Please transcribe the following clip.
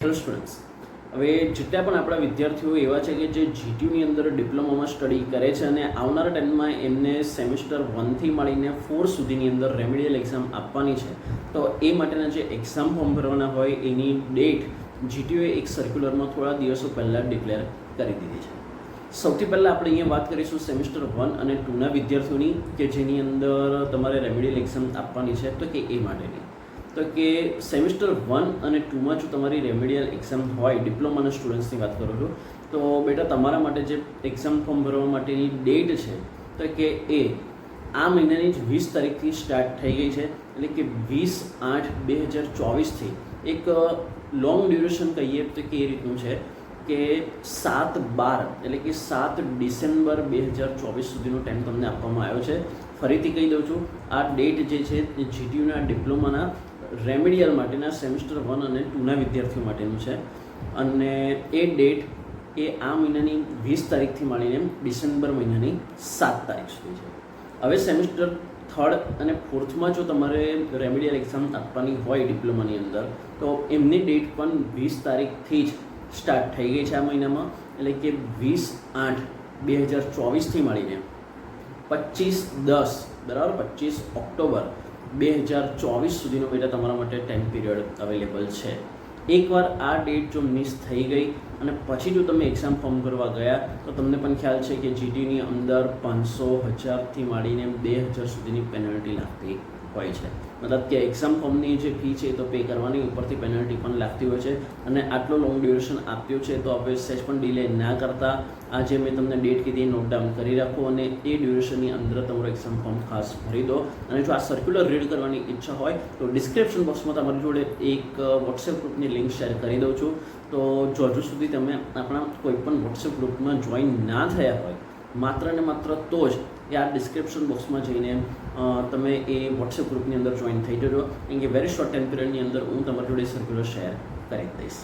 Hello students, હવે જેટલા પણ આપણા વિદ્યાર્થીઓ એવા છે કે જે જીટીયુની અંદર ડિપ્લોમામાં સ્ટડી કરે છે અને આવનારા ટાઈમમાં એમને સેમેસ્ટર 1થી મળીને 4 સુધીની અંદર રેમેડિયલ એક્ઝામ આપવાની છે, તો એ માટેના જે એક્ઝામ ફોર્મ ભરવાના હોય એની ડેટ જીટીયુએ એક સર્ક્યુલરમાં થોડા દિવસો પહેલાં ડિક્લેર કરી દીધી છે. સૌથી પહેલાં આપણે અહીંયા વાત કરીશું સેમેસ્ટર 1 અને 2ના વિદ્યાર્થીઓની કે જેની અંદર તમારે રેમેડિયલ એક્ઝામ આપવાની છે, તો કે એ માટેની તો કે સેમેસ્ટર 1 અને 2માં જો તમારી રેમેડિયલ એક્ઝામ હોય, ડિપ્લોમાના સ્ટુડન્ટ્સની વાત કરું છું, તો બેટા તમારા માટે જે એક્ઝામ ફોર્મ ભરવા માટેની ડેટ છે તો કે એ આ મહિનાની જ 20 તારીખથી સ્ટાર્ટ થઈ ગઈ છે. એટલે કે 20/8/2024થી એક લોંગ ડ્યુરેશન કહીએ તો કે એ રીતનું છે કે 7/12 એટલે કે 7 ડિસેમ્બર 2024 સુધીનો ટાઈમ તમને આપવામાં આવ્યો છે. ફરીથી કહી દઉં છું, આ ડેટ જે છે એ જીટીયુના ડિપ્લોમાના રેમેડિયલ માટેના સેમેસ્ટર 1 અને 2ના વિદ્યાર્થીઓ માટેનું છે અને એ ડેટ એ આ મહિનાની 20 તારીખથી માંડીને ડિસેમ્બર મહિનાની 7 તારીખ સુધી છે. હવે સેમેસ્ટર 3rd અને 4thમાં જો તમારે રેમેડિયલ એક્ઝામ આપવાની હોય ડિપ્લોમાની અંદર, તો એમની ડેટ પણ 20 તારીખથી જ સ્ટાર્ટ થઈ ગઈ છે આ મહિનામાં. એટલે કે 20/8/2024થી મળીને 25/10 બરાબર 25 ઓક્ટોબર 2024 સુધીનો બેટા તમારા માટે ટાઈમ પીરિયડ અવેલેબલ છે. એકવાર આ ડેટ જો મિસ થઈ ગઈ અને પછી જો તમે એક્ઝામ ફોર્મ ભરવા ગયા, તો તમને પણ ખ્યાલ છે કે જીટીની અંદર 500,000થી માંડીને 2,000 સુધીની પેનલ્ટી લાગતી હોય છે. મતલબ કે એક્ઝામ ફોર્મની જે ફી છે એ તો પે કરવાની, ઉપરથી પેનલ્ટી પણ લાગતી હોય છે. અને આટલો લોંગ ડ્યુરેશન આપ્યો છે તો હવે સેજ પણ ડિલે ના કરતા આ જે મેં તમને ડેટ કીધી નોટ ડાઉન કરી રાખો અને એ ડ્યુરેશનની અંદર તમારું એક્ઝામ ફોર્મ ખાસ ભરી દો. અને જો આ સર્ક્યુલર રીડ કરવાની ઈચ્છા હોય તો ડિસ્ક્રિપ્શન બોક્સમાં તમારી જોડે એક વોટ્સએપ ગ્રુપની લિંક શેર કરી દઉં છું. તો જો હજુ સુધી તમે આપણા કોઈપણ વોટ્સએપ ગ્રુપમાં જોઈન ના થયા હોય, માત્ર ને માત્ર તો જ એ આ ડિસ્ક્રિપ્શન બોક્સમાં જઈને તમે એ વોટ્સએપ ગ્રુપની અંદર જોઈન થઈ જજો. કેમ કે વેરી શોર્ટ ટાઈમ પીરિયડની અંદર હું તમારી જોડે સર્ક્યુલર શેર કરી દઈશ.